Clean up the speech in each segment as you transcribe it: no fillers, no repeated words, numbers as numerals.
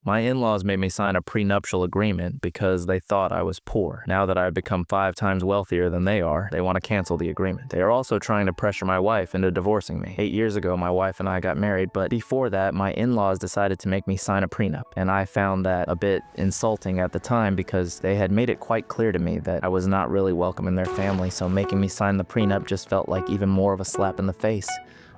My in-laws made me sign a prenuptial agreement because they thought I was poor. Now that I've become 5 times wealthier than they are, they want to cancel the agreement. They are also trying to pressure my wife into divorcing me. 8 years ago, my wife and I got married, but before that, my in-laws decided to make me sign a prenup. And I found that a bit insulting at the time because they had made it quite clear to me that I was not really welcome in their family, so making me sign the prenup just felt like even more of a slap in the face.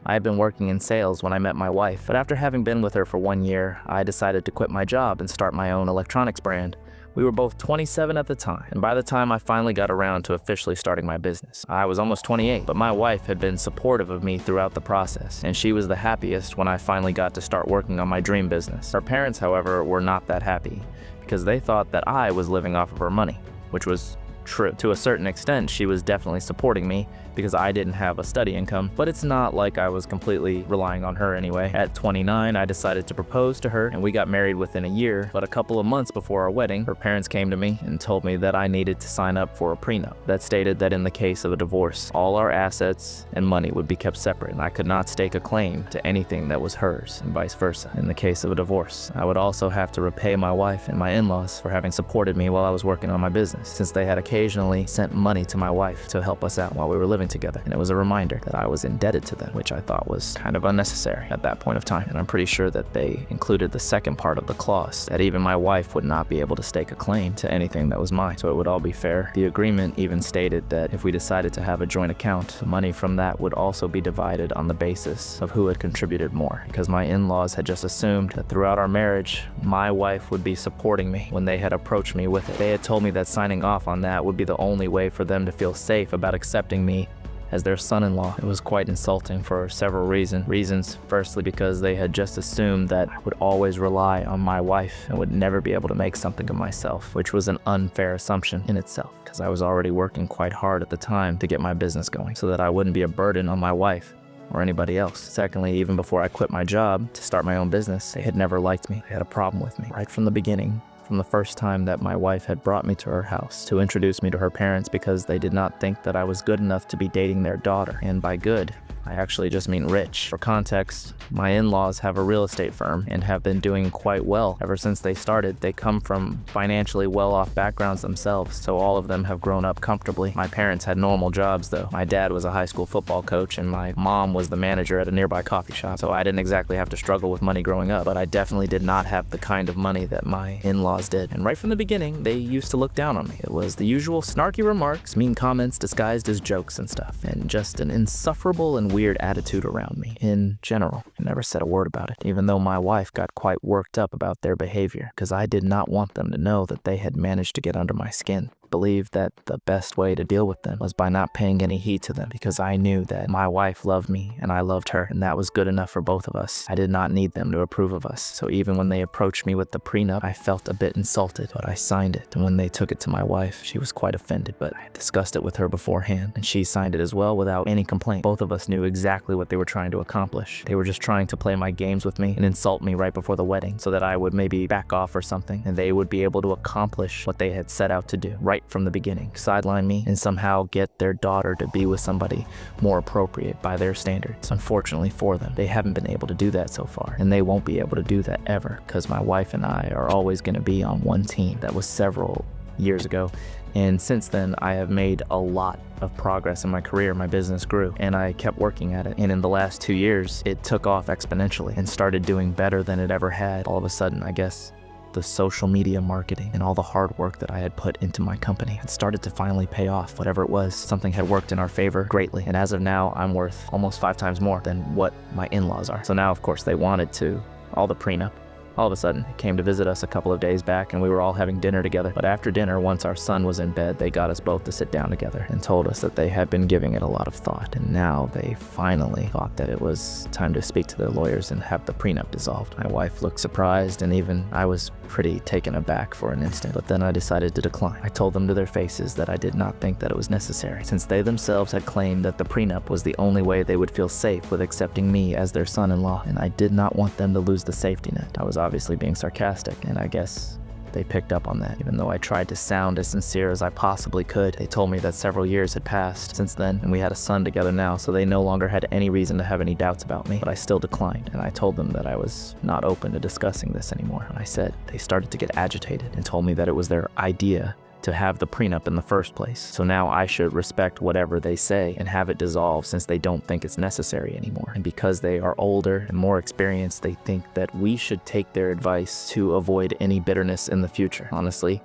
I had been working in sales when I met my wife, but after having been with her for 1 year, I decided to quit my job and start my own electronics brand. We were both 27 at the time, and by the time I finally got around to officially starting my business, I was almost 28, but my wife had been supportive of me throughout the process, and she was the happiest when I finally got to start working on my dream business. Her parents, however, were not that happy because they thought that I was living off of her money, which was true. To a certain extent, she was definitely supporting me because I didn't have a steady income, but it's not like I was completely relying on her anyway. At 29, I decided to propose to her, and we got married within a year, but a couple of months before our wedding, her parents came to me and told me that I needed to sign up for a prenup that stated that in the case of a divorce, all our assets and money would be kept separate, and I could not stake a claim to anything that was hers, and vice versa. In the case of a divorce, I would also have to repay my wife and my in-laws for having supported me while I was working on my business, since they had occasionally sent money to my wife to help us out while we were living together, and it was a reminder that I was indebted to them, which I thought was kind of unnecessary at that point of time. And I'm pretty sure that they included the second part of the clause, that even my wife would not be able to stake a claim to anything that was mine, so it would all be fair. The agreement even stated that if we decided to have a joint account, the money from that would also be divided on the basis of who had contributed more, because my in-laws had just assumed that throughout our marriage, my wife would be supporting me when they had approached me with it. They had told me that signing off on that would be the only way for them to feel safe about accepting me as their son-in-law. It was quite insulting for several reasons. Firstly, because they had just assumed that I would always rely on my wife and would never be able to make something of myself, which was an unfair assumption in itself, because I was already working quite hard at the time to get my business going so that I wouldn't be a burden on my wife or anybody else. Secondly, even before I quit my job to start my own business, they had never liked me. They had a problem with me right from the beginning. From the first time that my wife had brought me to her house to introduce me to her parents, because they did not think that I was good enough to be dating their daughter. And by good, I actually just mean rich. For context, my in-laws have a real estate firm and have been doing quite well ever since they started. They come from financially well-off backgrounds themselves, so all of them have grown up comfortably. My parents had normal jobs though. My dad was a high school football coach and my mom was the manager at a nearby coffee shop, so I didn't exactly have to struggle with money growing up, but I definitely did not have the kind of money that my in-laws did. And right from the beginning, they used to look down on me. It was the usual snarky remarks, mean comments disguised as jokes and stuff, and just an insufferable and weird attitude around me in general. I never said a word about it, even though my wife got quite worked up about their behavior, because I did not want them to know that they had managed to get under my skin. Believed that the best way to deal with them was by not paying any heed to them, because I knew that my wife loved me and I loved her, and that was good enough for both of us. I did not need them to approve of us. So even when they approached me with the prenup, I felt a bit insulted, but I signed it. And when they took it to my wife, she was quite offended, but I discussed it with her beforehand, and she signed it as well without any complaint. Both of us knew exactly what they were trying to accomplish. They were just trying to play my games with me and insult me right before the wedding so that I would maybe back off or something, and they would be able to accomplish what they had set out to do right from the beginning, sideline me and somehow get their daughter to be with somebody more appropriate by their standards. Unfortunately for them, they haven't been able to do that so far, and they won't be able to do that ever, because my wife and I are always going to be on one team. That was several years ago, and since then I have made a lot of progress in my career. My business grew and I kept working at it, and in the last 2 years it took off exponentially and started doing better than it ever had. All of a sudden, I guess the social media marketing and all the hard work that I had put into my company had started to finally pay off. Whatever it was, something had worked in our favor greatly, and as of now I'm worth almost 5 times more than what my in-laws are. So now of course they wanted to all the prenup. All of a sudden, they came to visit us a couple of days back and we were all having dinner together. But after dinner, once our son was in bed, they got us both to sit down together and told us that they had been giving it a lot of thought. And now they finally thought that it was time to speak to their lawyers and have the prenup dissolved. My wife looked surprised, and even I was pretty taken aback for an instant. But then I decided to decline. I told them to their faces that I did not think that it was necessary, since they themselves had claimed that the prenup was the only way they would feel safe with accepting me as their son-in-law, and I did not want them to lose the safety net. I was obviously being sarcastic, and I guess They picked up on that. Even though I tried to sound as sincere as I possibly could, they told me that several years had passed since then, and we had a son together now, so they no longer had any reason to have any doubts about me. But I still declined, and I told them that I was not open to discussing this anymore. And I said, they started to get agitated and told me that it was their idea to have the prenup in the first place. So now I should respect whatever they say and have it dissolve since they don't think it's necessary anymore. And because they are older and more experienced, they think that we should take their advice to avoid any bitterness in the future. Honestly,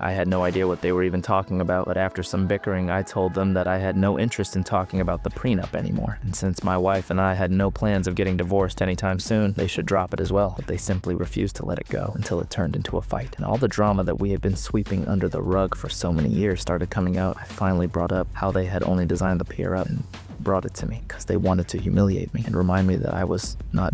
I had no idea what they were even talking about, but after some bickering, I told them that I had no interest in talking about the prenup anymore. And since my wife and I had no plans of getting divorced anytime soon, they should drop it as well. But they simply refused to let it go until it turned into a fight. And all the drama that we had been sweeping under the rug for so many years started coming out. I finally brought up how they had only designed the prenup and brought it to me because they wanted to humiliate me and remind me that I was not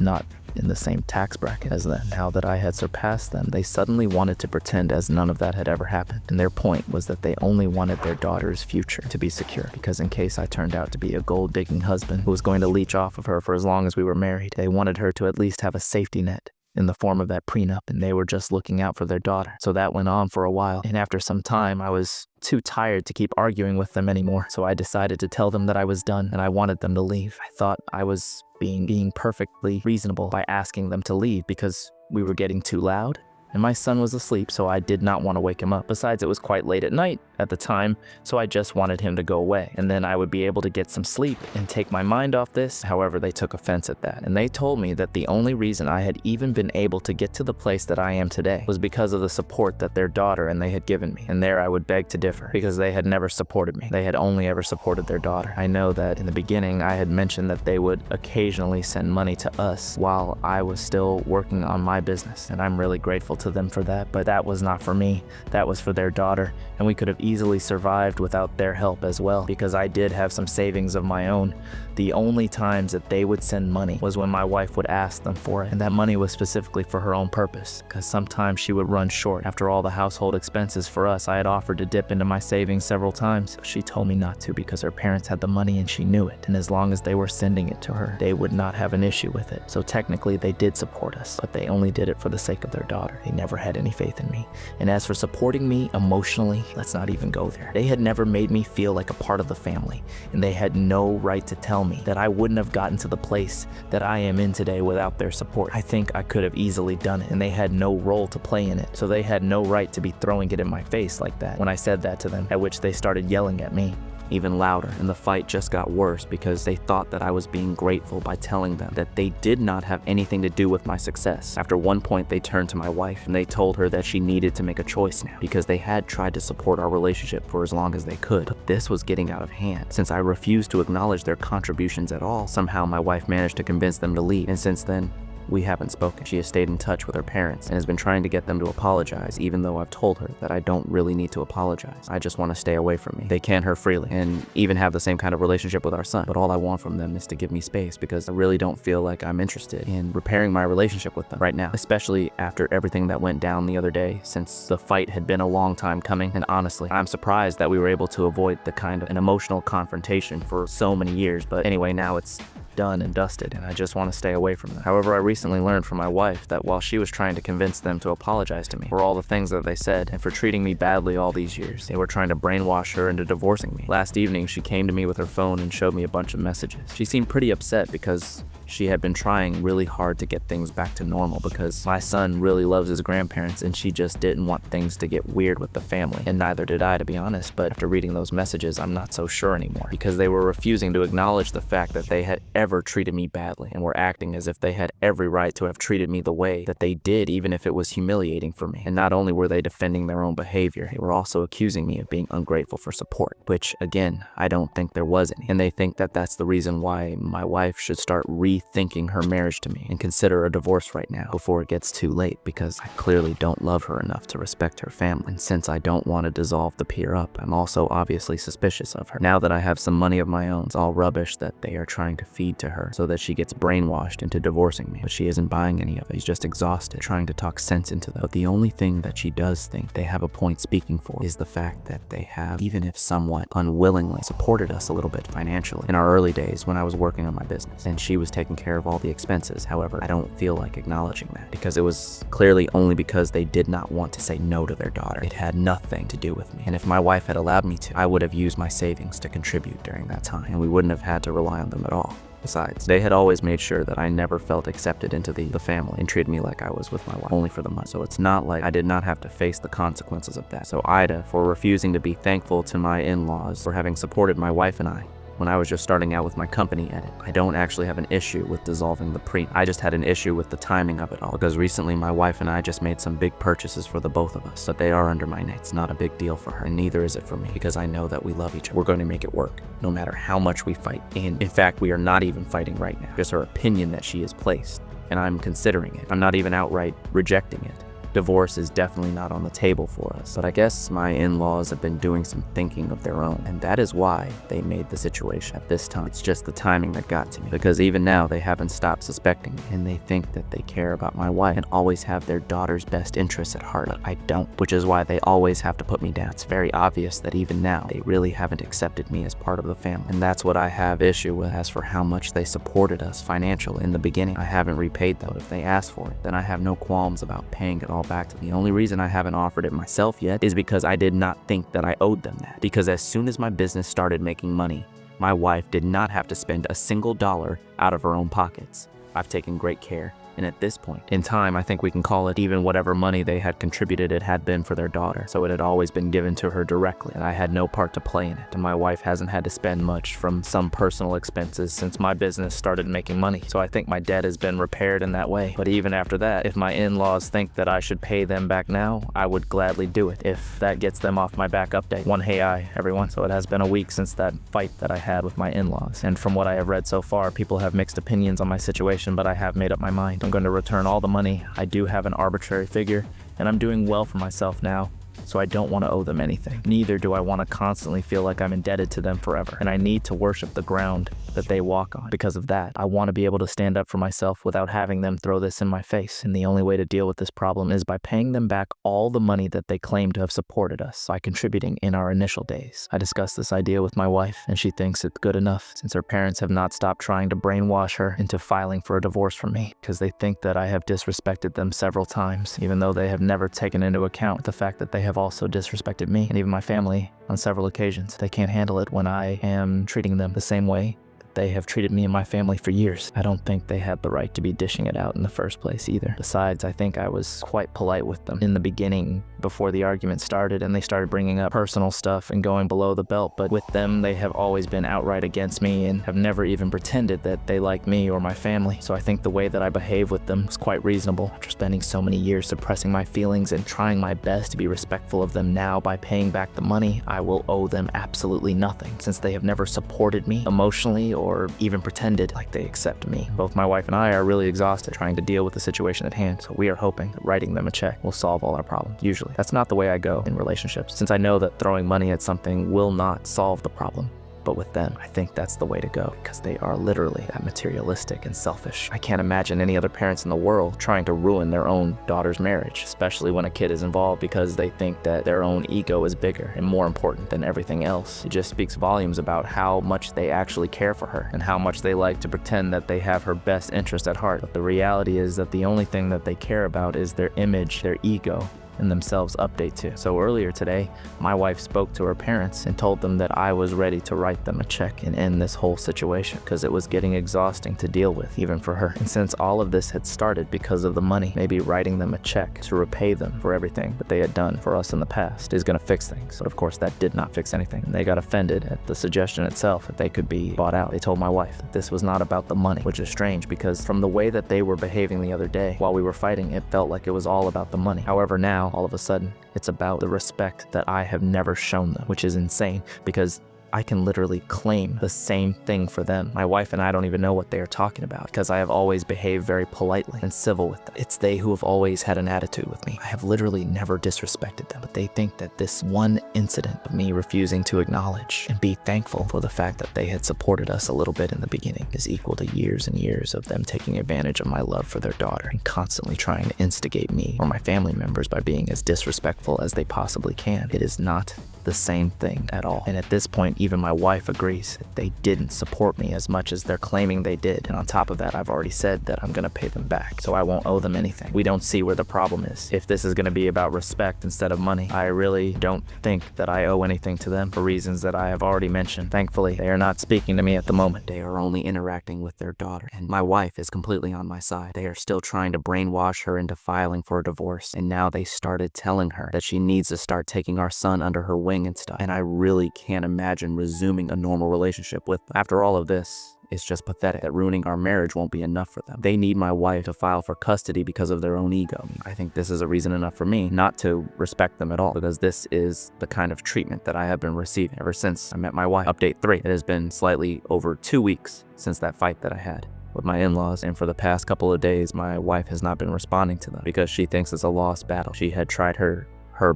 in the same tax bracket as them. Now that I had surpassed them, they suddenly wanted to pretend as none of that had ever happened. And their point was that they only wanted their daughter's future to be secure, because in case I turned out to be a gold-digging husband who was going to leech off of her for as long as we were married, they wanted her to at least have a safety net in the form of that prenup, and they were just looking out for their daughter. So that went on for a while, and after some time, I was too tired to keep arguing with them anymore, so I decided to tell them that I was done and I wanted them to leave. I thought I was being perfectly reasonable by asking them to leave because we were getting too loud, and my son was asleep, so I did not want to wake him up. Besides, it was quite late at night at the time, so I just wanted him to go away, and then I would be able to get some sleep and take my mind off this. However, they took offense at that, and they told me that the only reason I had even been able to get to the place that I am today was because of the support that their daughter and they had given me. And there I would beg to differ, because they had never supported me. They had only ever supported their daughter. I know that in the beginning I had mentioned that they would occasionally send money to us while I was still working on my business, and I'm really grateful to them for that, but that was not for me. That was for their daughter, and we could have easily survived without their help as well, because I did have some savings of my own. The only times that they would send money was when my wife would ask them for it, and that money was specifically for her own purpose, because sometimes she would run short. After all the household expenses for us, I had offered to dip into my savings several times, but she told me not to because her parents had the money and she knew it, and as long as they were sending it to her, they would not have an issue with it. So technically they did support us, but they only did it for the sake of their daughter. They never had any faith in me. And as for supporting me emotionally, let's not even go there. They had never made me feel like a part of the family, and they had no right to tell me that I wouldn't have gotten to the place that I am in today without their support. I think I could have easily done it, and they had no role to play in it, so they had no right to be throwing it in my face like that when I said that to them, at which they started yelling at me even louder, and the fight just got worse because they thought that I was being grateful by telling them that they did not have anything to do with my success. After one point, they turned to my wife and they told her that she needed to make a choice now because they had tried to support our relationship for as long as they could, but this was getting out of hand. Since I refused to acknowledge their contributions at all, somehow my wife managed to convince them to leave, and since then, we haven't spoken. She has stayed in touch with her parents and has been trying to get them to apologize, even though I've told her that I don't really need to apologize. I just want to stay away from me. They can hurt freely and even have the same kind of relationship with our son, but all I want from them is to give me space because I really don't feel like I'm interested in repairing my relationship with them right now, especially after everything that went down the other day, since the fight had been a long time coming. And honestly, I'm surprised that we were able to avoid the kind of an emotional confrontation for so many years, but anyway, now it's done and dusted, and I just want to stay away from them. However, I recently learned from my wife that while she was trying to convince them to apologize to me for all the things that they said and for treating me badly all these years, they were trying to brainwash her into divorcing me. Last evening, she came to me with her phone and showed me a bunch of messages. She seemed pretty upset because she had been trying really hard to get things back to normal because my son really loves his grandparents and she just didn't want things to get weird with the family, and neither did I, to be honest. But after reading those messages, I'm not so sure anymore because they were refusing to acknowledge the fact that they had ever treated me badly and were acting as if they had every right to have treated me the way that they did, even if it was humiliating for me. And not only were they defending their own behavior, they were also accusing me of being ungrateful for support, which again, I don't think there was any. And they think that that's the reason why my wife should start rethinking her marriage to me and consider a divorce right now before it gets too late, because I clearly don't love her enough to respect her family. And since I don't want to dissolve the pair up, I'm also obviously suspicious of her. Now that I have some money of my own, it's all rubbish that they are trying to feed to her so that she gets brainwashed into divorcing me, but she isn't buying any of it. She's just exhausted trying to talk sense into them. But the only thing that she does think they have a point speaking for is the fact that they have, even if somewhat unwillingly, supported us a little bit financially in our early days when I was working on my business, and she was taking taken care of all the expenses. However, I don't feel like acknowledging that because it was clearly only because they did not want to say no to their daughter. It had nothing to do with me. And if my wife had allowed me to, I would have used my savings to contribute during that time, and we wouldn't have had to rely on them at all. Besides, they had always made sure that I never felt accepted into the family and treated me like I was with my wife, only for the money. So it's not like I did not have to face the consequences of that. So Ida, for refusing to be thankful to my in-laws for having supported my wife and I when I was just starting out with my company edit. I don't actually have an issue with dissolving the I just had an issue with the timing of it all, because recently my wife and I just made some big purchases for the both of us, but they are under my name. It's not a big deal for her, and neither is it for me, because I know that we love each other. We're going to make it work, no matter how much we fight. And in fact, we are not even fighting right now. Just her opinion that she is placed, and I'm considering it. I'm not even outright rejecting it. Divorce is definitely not on the table for us, but I guess my in-laws have been doing some thinking of their own, and that is why they made the situation at this time. It's just the timing that got to me, because even now they haven't stopped suspecting me, and they think that they care about my wife and always have their daughter's best interests at heart, but I don't, which is why they always have to put me down. It's very obvious that even now they really haven't accepted me as part of the family, and that's what I have issue with. As for how much they supported us financially in the beginning, I haven't repaid them. If they ask for it, then I have no qualms about paying it all back to them. The only reason I haven't offered it myself yet is because I did not think that I owed them that. Because as soon as my business started making money, my wife did not have to spend a single dollar out of her own pockets. I've taken great care. And at this point in time, I think we can call it even whatever money they had contributed, it had been for their daughter. So it had always been given to her directly, and I had no part to play in it. And my wife hasn't had to spend much from some personal expenses since my business started making money. So I think my debt has been repaired in that way. But even after that, if my in-laws think that I should pay them back now, I would gladly do it if that gets them off my back update. One hey I, everyone. So it has been a week since that fight that I had with my in-laws. And from what I have read so far, people have mixed opinions on my situation, but I have made up my mind. I'm going to return all the money. I do have an arbitrary figure, and I'm doing well for myself now, so I don't want to owe them anything. Neither do I want to constantly feel like I'm indebted to them forever, and I need to worship the ground that they walk on. Because of that, I want to be able to stand up for myself without having them throw this in my face, and the only way to deal with this problem is by paying them back all the money that they claim to have supported us by contributing in our initial days. I discussed this idea with my wife, and she thinks it's good enough, since her parents have not stopped trying to brainwash her into filing for a divorce from me, because they think that I have disrespected them several times, even though they have never taken into account the fact that they have also disrespected me and even my family on several occasions. They can't handle it when I am treating them the same way they have treated me and my family for years. I don't think they had the right to be dishing it out in the first place either. Besides, I think I was quite polite with them in the beginning before the argument started and they started bringing up personal stuff and going below the belt. But with them, they have always been outright against me and have never even pretended that they like me or my family. So I think the way that I behave with them is quite reasonable. After spending so many years suppressing my feelings and trying my best to be respectful of them now by paying back the money, I will owe them absolutely nothing, since they have never supported me emotionally or even pretended like they accept me. Both my wife and I are really exhausted trying to deal with the situation at hand, so we are hoping that writing them a check will solve all our problems. Usually, that's not the way I go in relationships, since I know that throwing money at something will not solve the problem. But with them, I think that's the way to go, because they are literally that materialistic and selfish. I can't imagine any other parents in the world trying to ruin their own daughter's marriage, especially when a kid is involved, because they think that their own ego is bigger and more important than everything else. It just speaks volumes about how much they actually care for her and how much they like to pretend that they have her best interest at heart. But the reality is that the only thing that they care about is their image, their ego, and themselves update to. So earlier today, my wife spoke to her parents and told them that I was ready to write them a check and end this whole situation, because it was getting exhausting to deal with, even for her. And since all of this had started because of the money, maybe writing them a check to repay them for everything that they had done for us in the past is going to fix things. But of course, that did not fix anything. And they got offended at the suggestion itself that they could be bought out. They told my wife that this was not about the money, which is strange, because from the way that they were behaving the other day while we were fighting, it felt like it was all about the money. However, now, all of a sudden, it's about the respect that I have never shown them, which is insane, because I can literally claim the same thing for them. My wife and I don't even know what they are talking about, because I have always behaved very politely and civil with them. It's they who have always had an attitude with me. I have literally never disrespected them, but they think that this one incident of me refusing to acknowledge and be thankful for the fact that they had supported us a little bit in the beginning is equal to years and years of them taking advantage of my love for their daughter and constantly trying to instigate me or my family members by being as disrespectful as they possibly can. It is not the same thing at all. And at this point, even my wife agrees that they didn't support me as much as they're claiming they did. And on top of that, I've already said that I'm gonna pay them back, so I won't owe them anything. We don't see where the problem is. If this is gonna be about respect instead of money, I really don't think that I owe anything to them for reasons that I have already mentioned. Thankfully, they are not speaking to me at the moment. They are only interacting with their daughter, and my wife is completely on my side. They are still trying to brainwash her into filing for a divorce, and now they started telling her that she needs to start taking our son under her wing and stuff, and I really can't imagine resuming a normal relationship with them. After all of this, it's just pathetic that ruining our marriage won't be enough for them. They need my wife to file for custody because of their own ego. I think this is a reason enough for me not to respect them at all, because this is the kind of treatment that I have been receiving ever since I met my wife. Update 3. It has been slightly over 2 weeks since that fight that I had with my in-laws, and for the past couple of days, my wife has not been responding to them because she thinks it's a lost battle. She had tried her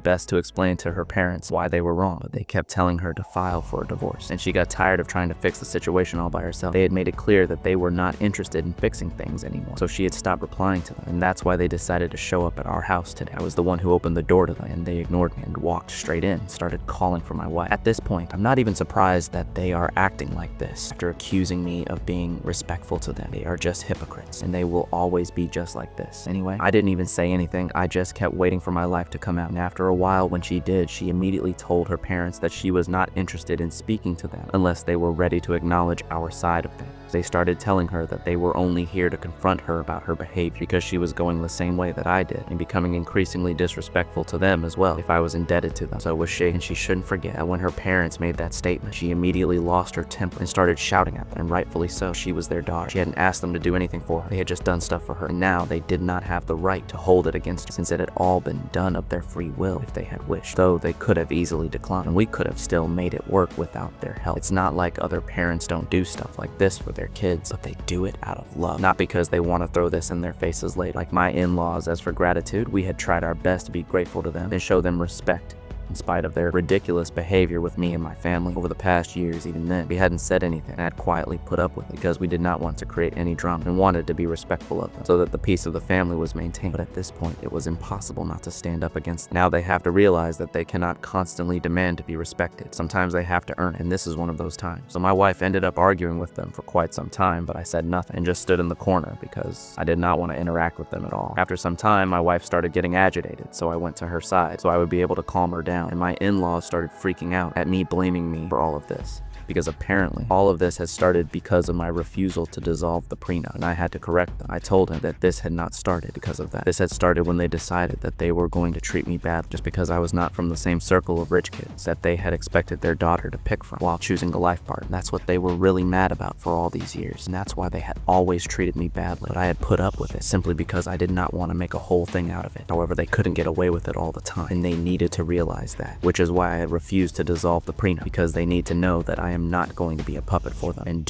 best to explain to her parents why they were wrong, but they kept telling her to file for a divorce, and she got tired of trying to fix the situation all by herself. They had made it clear that they were not interested in fixing things anymore, so she had stopped replying to them, and that's why they decided to show up at our house today. I was the one who opened the door to them, and they ignored me and walked straight in and started calling for my wife. At this point, I'm not even surprised that they are acting like this after accusing me of being respectful to them. They are just hypocrites, and they will always be just like this. Anyway, I didn't even say anything. I just kept waiting for my life to come out, and after a while, when she did, she immediately told her parents that she was not interested in speaking to them unless they were ready to acknowledge our side of things. They started telling her that they were only here to confront her about her behavior because she was going the same way that I did and becoming increasingly disrespectful to them as well if I was indebted to them. So was she, and she shouldn't forget that when her parents made that statement, she immediately lost her temper and started shouting at them, and rightfully so. She was their daughter. She hadn't asked them to do anything for her. They had just done stuff for her, and now they did not have the right to hold it against her since it had all been done of their free will if they had wished, though they could have easily declined, and we could have still made it work without their help. It's not like other parents don't do stuff like this for their kids, but they do it out of love, not because they want to throw this in their faces later. Like my in-laws, as for gratitude, we had tried our best to be grateful to them and show them respect in spite of their ridiculous behavior with me and my family over the past years. Even then, we hadn't said anything and had quietly put up with it because we did not want to create any drama and wanted to be respectful of them so that the peace of the family was maintained. But at this point, it was impossible not to stand up against them. Now they have to realize that they cannot constantly demand to be respected. Sometimes they have to earn it, and this is one of those times. So my wife ended up arguing with them for quite some time, but I said nothing and just stood in the corner because I did not want to interact with them at all. After some time, my wife started getting agitated, so I went to her side so I would be able to calm her down, and my in-laws started freaking out at me blaming me for all of this, because apparently all of this has started because of my refusal to dissolve the prenup, and I had to correct them. I told him that this had not started because of that. This had started when they decided that they were going to treat me bad just because I was not from the same circle of rich kids that they had expected their daughter to pick from while choosing a life partner. That's what they were really mad about for all these years, and that's why they had always treated me badly. But I had put up with it simply because I did not want to make a whole thing out of it. However, they couldn't get away with it all the time, and they needed to realize that, which is why I had refused to dissolve the prenup, because they need to know that I am not going to be a puppet for them. And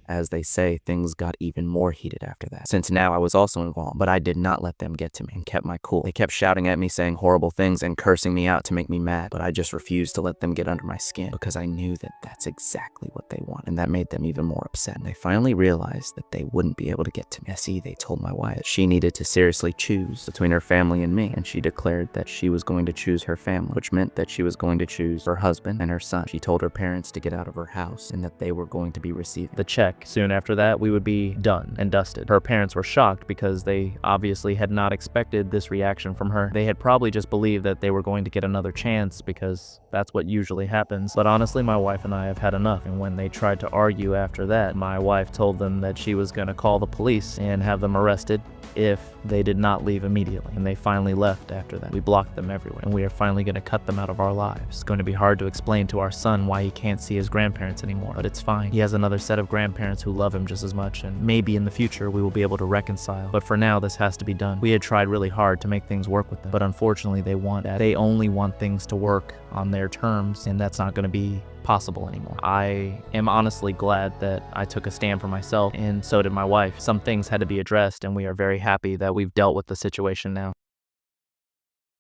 as they say, things got even more heated after that, since now I was also involved, but I did not let them get to me and kept my cool. They kept shouting at me, saying horrible things and cursing me out to make me mad, but I just refused to let them get under my skin because I knew that that's exactly what they want, and that made them even more upset. And they finally realized that they wouldn't be able to get to me. See, they told my wife that she needed to seriously choose between her family and me, and she declared that she was going to choose her family, which meant that she was going to choose her husband and her son. She told her parents to get out of her house and that they were going to be receiving the check. Soon after that, we would be done and dusted. Her parents were shocked because they obviously had not expected this reaction from her. They had probably just believed that they were going to get another chance because that's what usually happens. But honestly, my wife and I have had enough. And when they tried to argue after that, my wife told them that she was going to call the police and have them arrested if they did not leave immediately. And they finally left after that. We blocked them everywhere, and we are finally going to cut them out of our lives. It's going to be hard to explain to our son why he can't see his grandparents anymore, but it's fine. He has another set of grandparents who love him just as much, and maybe in the future we will be able to reconcile. But for now, this has to be done. We had tried really hard to make things work with them, but unfortunately they want that. They only want things to work on their terms, and that's not going to be possible anymore. I am honestly glad that I took a stand for myself, and so did my wife. Some things had to be addressed, and we are very happy that we've dealt with the situation now.